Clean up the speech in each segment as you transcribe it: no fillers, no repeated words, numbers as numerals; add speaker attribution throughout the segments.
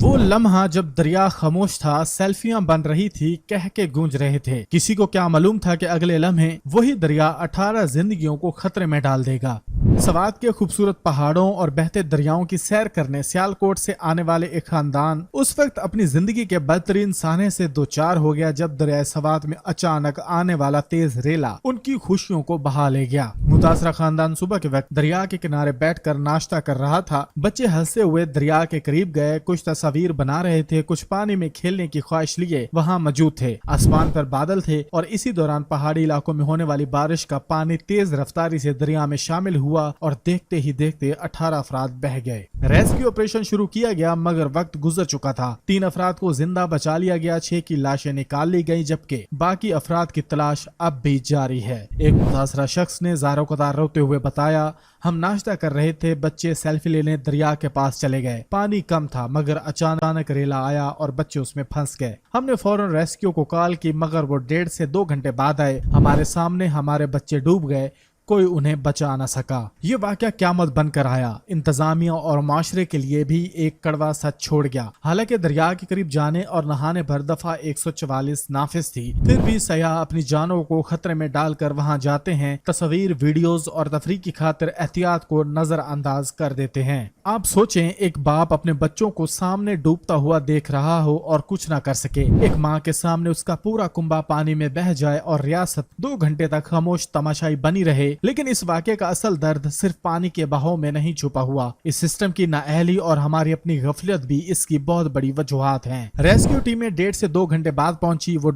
Speaker 1: وہ لمحہ جب دریا خاموش تھا، سیلفیاں بن رہی تھی، کہہ کے گونج رہے تھے۔ کسی کو کیا معلوم تھا کہ اگلے لمحے وہی دریا 18 زندگیوں کو خطرے میں ڈال دے گا۔ سوات کے خوبصورت پہاڑوں اور بہتے دریاؤں کی سیر کرنے سیالکوٹ سے آنے والے ایک خاندان اس وقت اپنی زندگی کے بدترین سانے سے دوچار ہو گیا جب دریائے سوات میں اچانک آنے والا تیز ریلا ان کی خوشیوں کو بہا لے گیا۔ متاثرہ خاندان صبح کے وقت دریا کے کنارے بیٹھ کر ناشتہ کر رہا تھا۔ بچے ہنستے ہوئے دریا کے قریب گئے، کچھ تصاویر بنا رہے تھے، کچھ پانی میں کھیلنے کی خواہش لیے وہاں موجود تھے۔ آسمان پر بادل تھے اور اسی دوران پہاڑی علاقوں میں ہونے والی بارش کا پانی تیز رفتاری سے دریا میں شامل ہوا اور دیکھتے ہی دیکھتے 18 افراد بہہ گئے۔ ریسکیو آپریشن شروع کیا گیا مگر وقت گزر چکا تھا۔ 3 افراد کو زندہ بچا لیا گیا، 6 کی لاشیں نکال لی گئی جبکہ باقی افراد کی تلاش اب بھی جاری ہے۔ ایک متاثرہ شخص نے زاروں قطار روتے ہوئے بتایا، ہم ناشتہ کر رہے تھے، بچے سیلفی لینے دریا کے پاس چلے گئے۔ پانی کم تھا مگر اچانک ریلا آیا اور بچے اس میں پھنس گئے۔ ہم نے فوراً ریسکیو کو کال کی مگر وہ 1.5 سے 2 گھنٹے بعد آئے۔ ہمارے سامنے ہمارے بچے ڈوب گئے، کوئی انہیں بچا نہ سکا۔ یہ واقعہ قیامت بن کر آیا، انتظامیہ اور معاشرے کے لیے بھی ایک کڑوا سچ چھوڑ گیا۔ حالانکہ دریا کے قریب جانے اور نہانے پر دفعہ 144 نافذ تھی، پھر بھی سیاح اپنی جانوں کو خطرے میں ڈال کر وہاں جاتے ہیں، تصاویر، ویڈیوز اور تفریح کی خاطر احتیاط کو نظر انداز کر دیتے ہیں۔ آپ سوچیں، ایک باپ اپنے بچوں کو سامنے ڈوبتا ہوا دیکھ رہا ہو اور کچھ نہ کر سکے، ایک ماں کے سامنے اس کا پورا کنبہ پانی میں بہہ جائے اور ریاست 2 گھنٹے تک خاموش تماشائی بنی رہے۔ لیکن اس واقعے کا اصل درد صرف پانی کے بہاؤ میں نہیں چھپا ہوا، اس سسٹم کی نااہلی اور ہماری اپنی غفلت بھی اس کی بہت بڑی وجوہات ہیں۔ ریسکیو ٹیمیں 1.5 سے 2 گھنٹے بعد پہنچی۔ وہ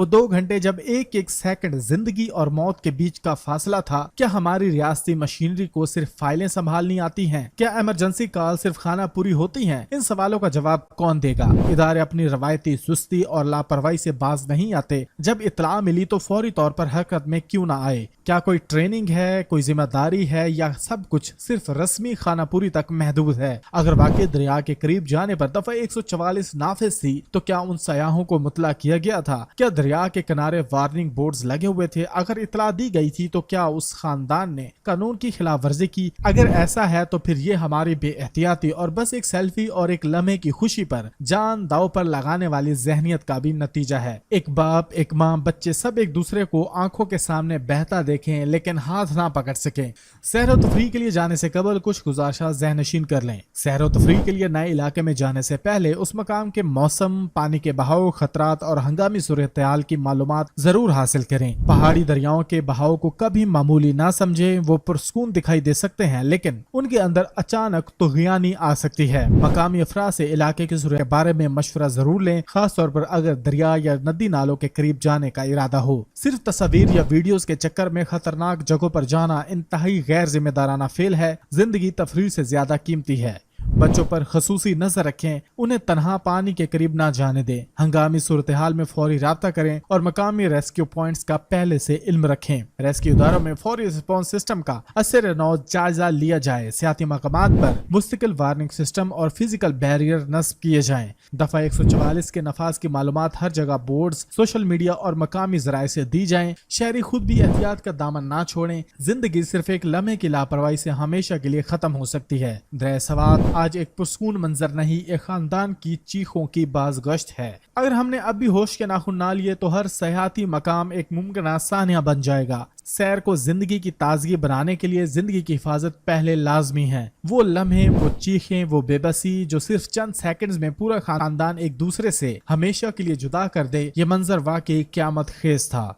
Speaker 1: دو گھنٹے جب ایک سیکنڈ زندگی اور موت کے بیچ کا فاصلہ تھا۔ کیا ہماری ریاستی مشینری کو صرف فائلیں سنبھالنی آتی ہیں؟ کیا ایمرجنسی کال صرف خانہ پوری ہوتی ہیں؟ ان سوالوں کا جواب کون دے گا؟ ادارے اپنی روایتی سستی اور لاپرواہی سے باز نہیں آتے۔ جب اطلاع ملی تو فوری طور پر حرکت میں کیوں نہ آئے؟ کیا کوئی ٹریننگ ہے، کوئی ذمہ داری ہے، یا سب کچھ صرف رسمی خانہ پوری تک محدود ہے؟ اگر واقعی دریا کے قریب جانے پر دفعہ 144 نافذ تھی تو کیا ان سیاحوں کو مطلع کیا گیا تھا؟ کیا دریا کے کنارے وارننگ بورڈز لگے ہوئے تھے؟ اگر اطلاع دی گئی تھی تو کیا اس خاندان نے قانون کی خلاف ورزی کی؟ اگر ایسا ہے تو پھر یہ ہماری بے احتیاطی اور بس ایک سیلفی اور ایک لمحے کی خوشی پر جان داؤ پر لگانے والی ذہنیت کا بھی نتیجہ ہے۔ ایک باپ، ایک ماں، بچے سب ایک دوسرے کو آنکھوں کے سامنے بہتا دیکھیں لیکن ہاتھ نہ پکڑ سکیں۔ سیر و تفریح کے لیے جانے سے قبل کچھ گزارشات ذہن نشین کر لیں۔ سیر و تفریح کے لیے نئے علاقے میں جانے سے پہلے اس مقام کے موسم، پانی کے بہاؤ، خطرات اور ہنگامی صورتحال کی معلومات ضرور حاصل کریں۔ پہاڑی دریاؤں کے بہاؤ کو کبھی معمولی نہ سمجھیں، وہ پرسکون دکھائی دے سکتے ہیں لیکن ان کے اندر اچانک طغیانی آ سکتی ہے۔ مقامی افراد سے علاقے کی صورت کے بارے میں مشورہ ضرور لیں، خاص طور پر اگر دریا یا ندی نالوں کے قریب جانے کا ارادہ ہو۔ صرف تصاویر یا ویڈیوز کے چکر میں خطرناک جگہوں پر جانا انتہائی غیر ذمہ دارانہ فعل ہے۔ زندگی تفریح سے زیادہ قیمتی ہے۔ بچوں پر خصوصی نظر رکھیں، انہیں تنہا پانی کے قریب نہ جانے دیں۔ ہنگامی صورتحال میں فوری رابطہ کریں اور مقامی ریسکیو پوائنٹس کا پہلے سے علم رکھیں۔ ریسکیو اداروں میں فوری رسپانس سسٹم کا اثر نو جائزہ لیا جائے۔ سیاحتی مقامات پر مستقل وارننگ سسٹم اور فزیکل بیریئر نصب کیے جائیں۔ دفعہ 144 کے نفاذ کی معلومات ہر جگہ بورڈز، سوشل میڈیا اور مقامی ذرائع سے دی جائیں۔ شہری خود بھی احتیاط کا دامن نہ چھوڑیں۔ زندگی صرف ایک لمحے کی لاپرواہی سے ہمیشہ کے لیے ختم ہو سکتی ہے۔ دریائے سوات آج ایک پرسکون منظر نہیں، ایک خاندان کی چیخوں کی بازگشت ہے۔ اگر ہم نے اب بھی ہوش کے ناخن نہ لیے تو ہر سیاحتی مقام ایک ممکنہ سانحہ بن جائے گا۔ سیر کو زندگی کی تازگی بنانے کے لیے زندگی کی حفاظت پہلے لازمی ہے۔ وہ لمحے، وہ چیخیں، وہ بے بسی جو صرف چند سیکنڈز میں پورا خاندان ایک دوسرے سے ہمیشہ کے لیے جدا کر دے، یہ منظر واقعی قیامت خیز تھا۔